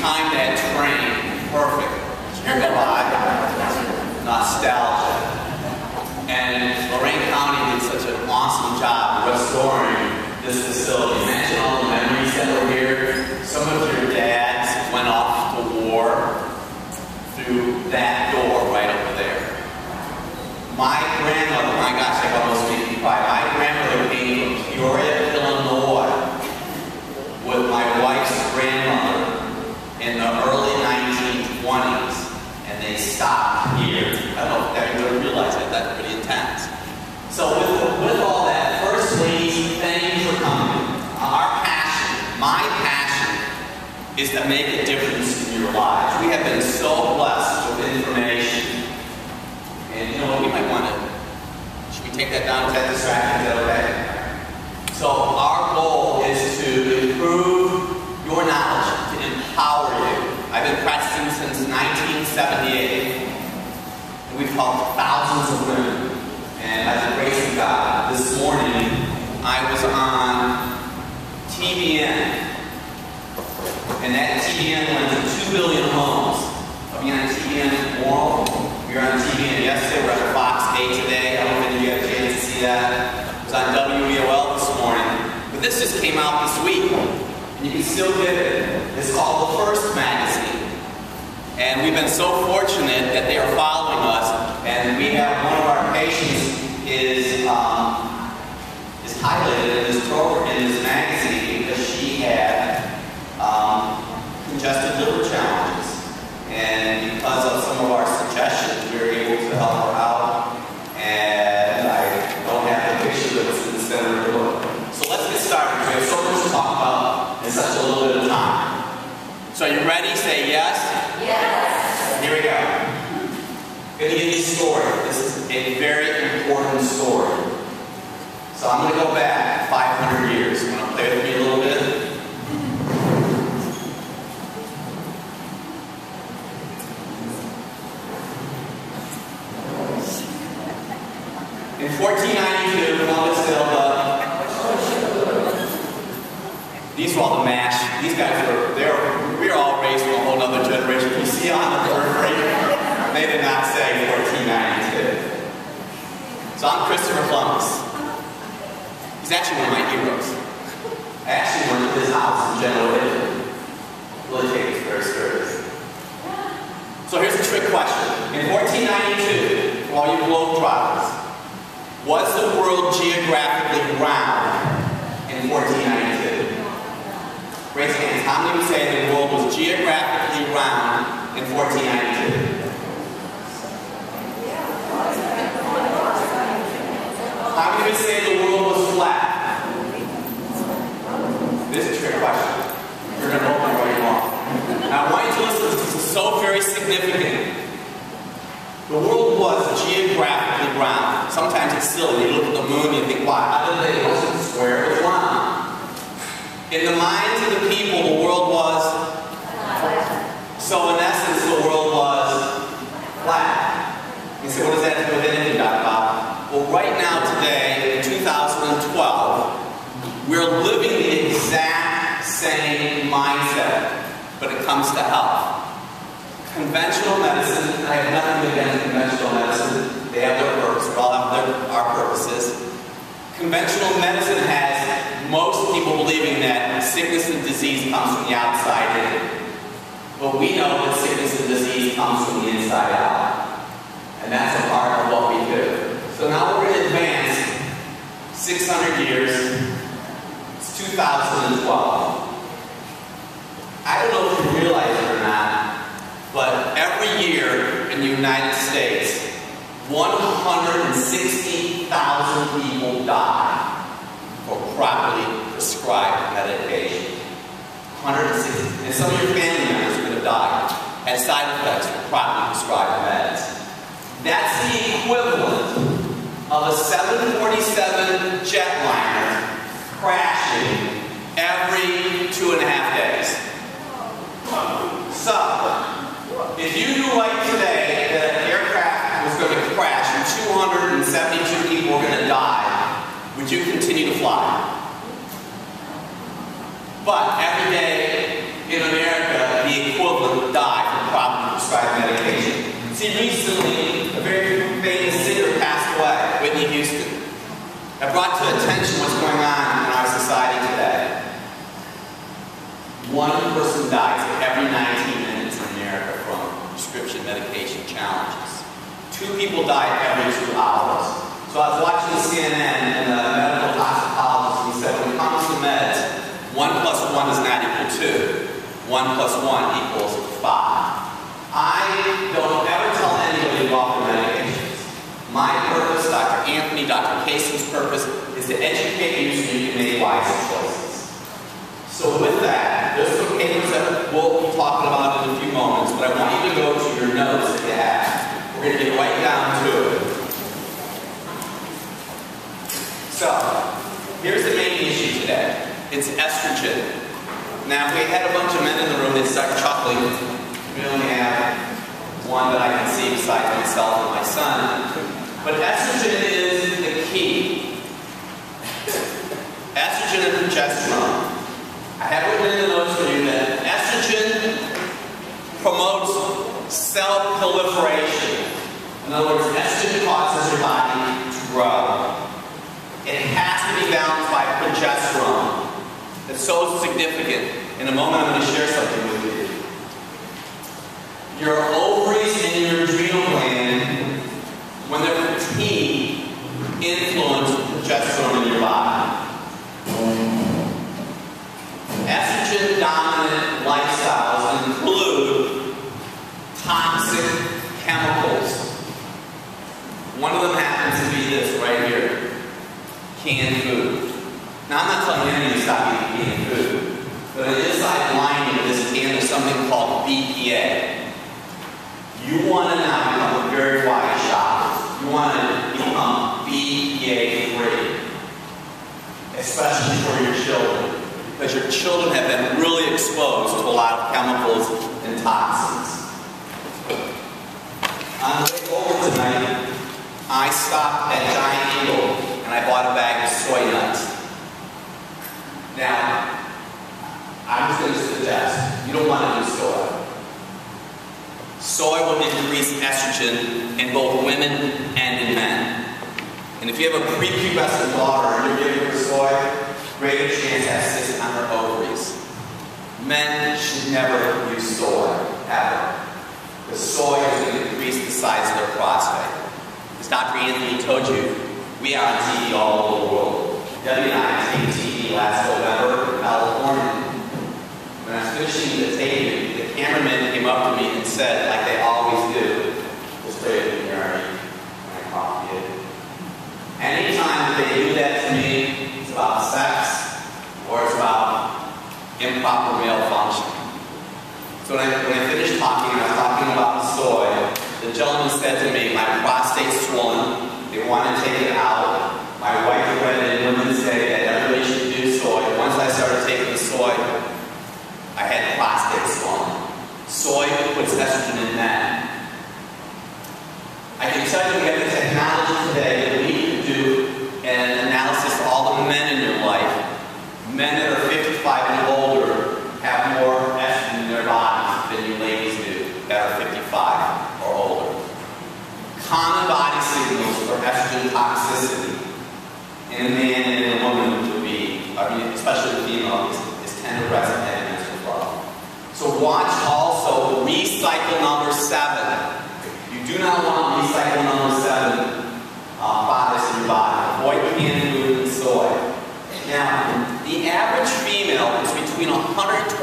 timed that train perfect. You're gonna buy nostalgia. And Lorain County did such an awesome job restoring this facility. Imagine all the memories that were here. Some of your dads went off to war through that door right over there. My grandmother, my gosh, I almost made me cry. My grandmother came from Peoria, Illinois, with my wife's grandmother in the early 1920s, and they stopped here. I don't know if everybody realized that. That's pretty intense. So with all that, First Lady, thank you for coming. Our passion, my passion, is to make a difference in your lives. We have been so blessed with information. And you know what, we might want to, should we take that down? Is that distracting? Is that okay? So our goal is to improve your knowledge, to empower you. I've been practicing since 1978. And we've helped thousands of women. And by the grace of God, this morning I was on TBN. And that TBN went to 2 billion homes. I'll be on TBN tomorrow. We were on TBN yesterday. We're on Fox 8 today. I don't know if you had a chance to see that. It was on WEOL this morning. But this just came out this week. And you can still get it. It's called The First Magazine. And we've been so fortunate that they are following us. And we have one of our patients is highlighted in this program, in this magazine, because she had congestive liver challenges. And because of some of our suggestions, we were able to help her out. And I don't have the picture that's in the center of the book. So let's get started. We have so much to talk about in such a little bit of time. So are you ready? Say yes? Yes. Here we go. I'm going to give you a story. This is a very important story. So I'm going to go back 500 years. You want to play with me a little bit? In 1492, Columbus sailed up. These were all the MASH. These guys we were all raised from a whole other generation. You see on the periphery, they did not say 1492. So I'm Christopher Columbus. He's actually one of my heroes. I actually went to his house in Genoa, Italy. Really take it very serious. So here's a trick question. In 1492, for all you globetrotters, was the world geographically round in 1492? Raise hands. How many would say the world was geographically round in 1492? How many would say the world was flat? This is a trick question. You're going to open it where you want. Now I want you to listen. This is so very significant. The world was geographically round. Sometimes it's silly. You look at the moon and you think, wow, how did it wasn't square, it was round. In the minds of the people, the world was flat. So in essence, the world was flat. You say, what does that have to do with anything, Dr. Bob? Well, right now, today, in 2012, we're living the exact same mindset, but it comes to health. Conventional medicine, I have nothing against conventional medicine. They have their purpose. We all have our purposes. Conventional medicine has most people believing that sickness and disease comes from the outside in. But we know that sickness and disease comes from the inside out. And that's a part of what we do. So now we're going to advance 600 years. It's 2012. I don't know if you realize it or not, but every year in the United States, 160,000 people die for properly prescribed medication. 160. And some of your family members could have died, had side effects from properly prescribed meds. That's the equivalent of a 747 jetliner crashing every 2.5 days. So, if you knew right today that an aircraft was going to crash and 272 people were going to die, would you continue to fly? But every day in America, the one person dies every 19 minutes in America from prescription medication challenges. 2 people die every 2 hours. So I was watching CNN and the medical toxicologist, and he said, when it comes to meds, 1 plus 1 is not equal to 1 plus 1 equals 5. I don't ever tell anybody about the medications. My purpose, Dr. Anthony, Dr. Casey's purpose, is to educate you so you can make wise choices. So with that, there's some papers that we'll be talking about in a few moments, but I want you to go to your notes that you have. We're going to get right down to it. So, here's the main issue today. It's estrogen. Now, if we had a bunch of men in the room, they'd start chuckling. We only have one that I can see besides myself and my son. But estrogen is the key. Estrogen and progesterone. I have written in the notes for you that estrogen promotes cell proliferation. In other words, estrogen causes your body to grow. It has to be balanced by progesterone. It's so significant. In a moment, I'm going to share something with you. Your ovaries and your adrenal gland, when they're fatigued, influence progesterone in your body. Estrogen-dominant lifestyles include toxic chemicals. One of them happens to be this right here, canned food. Now, I'm not telling you to stop eating canned food, but on the inside lining of this can is something called BPA. You want to now become a very wise shopper. You want to become BPA-free, especially for your children, because your children have been really exposed to a lot of chemicals and toxins. On the way over tonight, I stopped at Giant Eagle and I bought a bag of soy nuts. Now, I'm just going to suggest you don't want to do soy. Soy will increase estrogen in both women and in men. And if you have a prepubescent daughter and you're giving her soy, greater chance to have cysts on her ovaries. Men should never use soy, ever. Because soy is going to increase the size of their prostate. As Dr. Anthony told you, we are on TV all over the world. Debbie and I taped TV last November in California. When I was finishing the taping, the cameraman came up to me and said, like they always do, just put it in your when I copy it. Anytime that they do that to me, it's about sex or it's about improper male function. So when I finished talking, and I was talking about the soy, the gentleman said to me, my prostate's swollen, they want to take it out. My wife read in Women's Day that everybody should do soy. Once I started taking the soy, I had prostate swollen. Soy puts estrogen in men. I can tell you we have the technology today that we can do an analysis of all the men in your life. Men that are 55 and older have more estrogen in their bodies than you ladies do that are 55 or older. Common body signals for estrogen toxicity in a man and in a woman would be, especially the female, is tender breast and menstrual flow. So watch also recycle number 7. You do not want recycle number 7 products in your body. Avoid canned food and soy. Now, the average female is between 125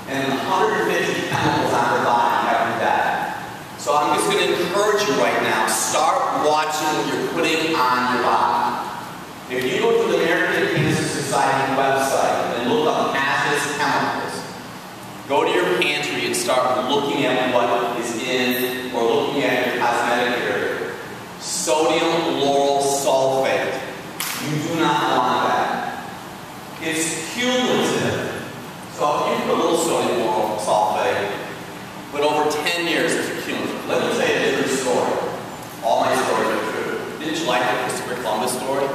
and 150 chemicals on her body every day. So I'm just going to encourage you right now, start watching what you're putting on your body. If you go to the American Cancer Society website and look up hazardous chemicals, go to your pantry and start looking at what is in or looking at your cosmetic area. Sodium lauryl sulfate. You do not want that. It's cumulative. So if you put a little sodium lauryl sulfate, but over 10 years it's cumulative. Let me tell you a true story. All my stories are true. Didn't you like the Christopher Columbus story?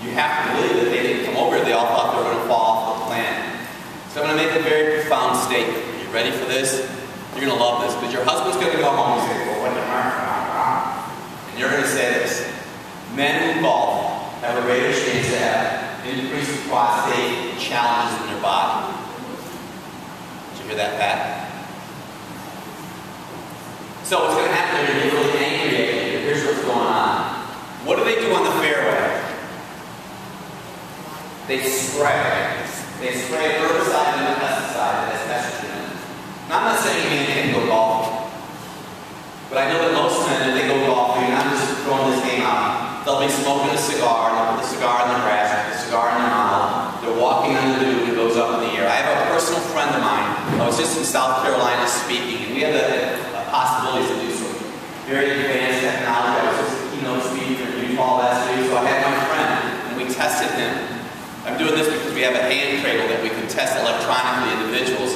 You have to believe that they didn't come over here. They all thought they were going to fall off the planet. So I'm going to make a very profound statement. Are you ready for this? You're going to love this. Because your husband's going to go home and say, well, what the and you're going to say this. Men who golf have a greater chance to have and increased prostate challenges in their body. Did you hear that, Pat? So what's going to happen, they're going to get really angry at you. Here's what's going on. What do they do on the fairway? They spray. They spray herbicide and pesticide that has estrogen in it. Now, I'm not saying men can't go golfing, but I know that most men, if they go golfing, I'm just throwing this game out, they'll be smoking a cigar, they'll put the cigar in their grass, the cigar in their mouth, they're walking on the dew and it goes up in the air. I have a personal friend of mine. I was just in South Carolina speaking, and we had the possibilities to do some very advanced technology. I was just a keynote speaker in Utah last week, so I had my friend, and we tested him. I'm doing this because we have a hand cradle that we can test electronically individuals.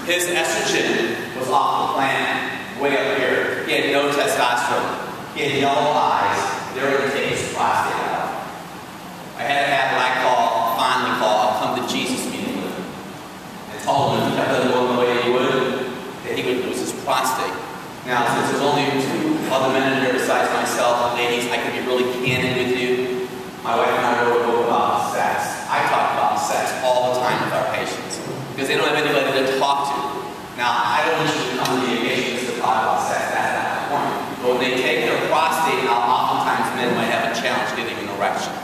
His estrogen was off the planet, way up here. He had no testosterone. He had yellow eyes. They were going to take his prostate out. I had to have what I fondly call a come to Jesus meeting with him. And told him if he kept on going the way he would, that he would lose his prostate. Now, since there's only 2 other men in here besides myself, ladies, I can be really candid with you. My wife and I wrote a book about sex. I talk about sex all the time with our patients because they don't have anybody to talk to. Now, I don't want you to come to the occasion just to talk about sex. That's not the point. But when they take their prostate out, oftentimes men might have a challenge getting an erection.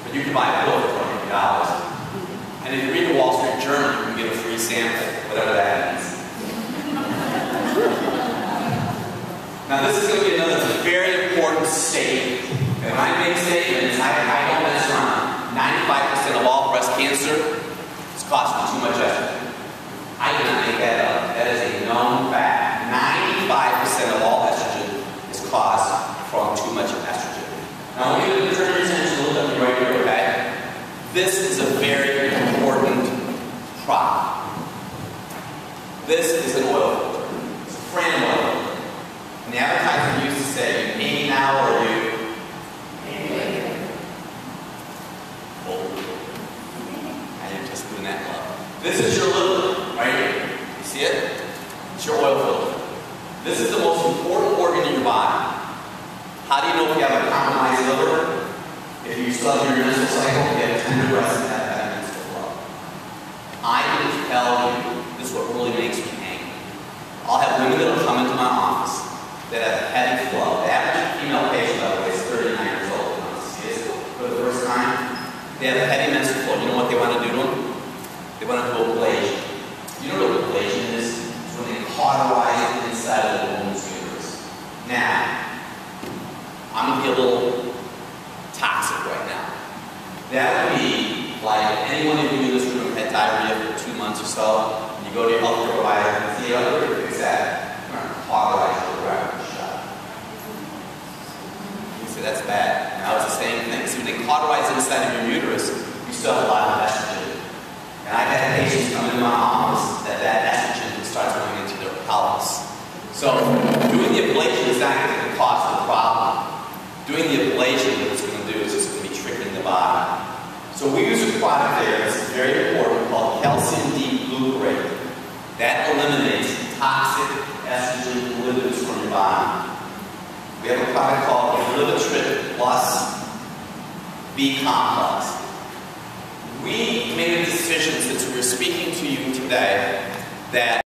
But you can buy a pill for $20. And if you read the Wall Street Journal, you can get a free sample, whatever that means. Now, this is going to be another very important statement. And when I make statements, I don't mess around. 95% of all breast cancer is caused from too much estrogen. I cannot make that up. That is a known fact. 95% of all estrogen is caused from too much estrogen. Now, I want you to turn your attention a little bit right here, okay? This is a very important product. This is an oil filter. It's a Fran oil filter. And the advertiser used to say, you pay me now or you This is your liver, right here. You see it? It's your oil filter. This is the most important organ in your body. How do you know if you have a compromised liver? If you still have your menstrual cycle, you have tender breasts and have bad menstrual flow. I can tell you, this is what really makes me angry. I'll have women that will come into my office that have heavy flow. The average female patient, by the way, is 39 years old. When I see this for the first time, they have a heavy menstrual flow. You know what they want to do to them? They want to do ablation. You know what ablation is? It's when they cauterize it inside of the woman's uterus. Now, I'm going to be a little toxic right now. That would be like anyone of you in this room had diarrhea for 2 months or so, and you go to your healthcare provider and say, "Oh, we're going to fix that. We're going to cauterize your rectum shut." You say, that's bad. Now it's the same thing. So when they cauterize it inside of your uterus, you still have a lot of estrogen. And I've had patients come into my office that estrogen starts going into their pelvis. So doing the ablation is not going to cause the problem. Doing the ablation, what it's going to do is just going to be tricking the body. So we use a product there that's very important called calcium D-glucarate. That eliminates toxic estrogen lipids from your body. We have a product called Elyria Plus B-complex. We made a decision, since we're speaking to you today, that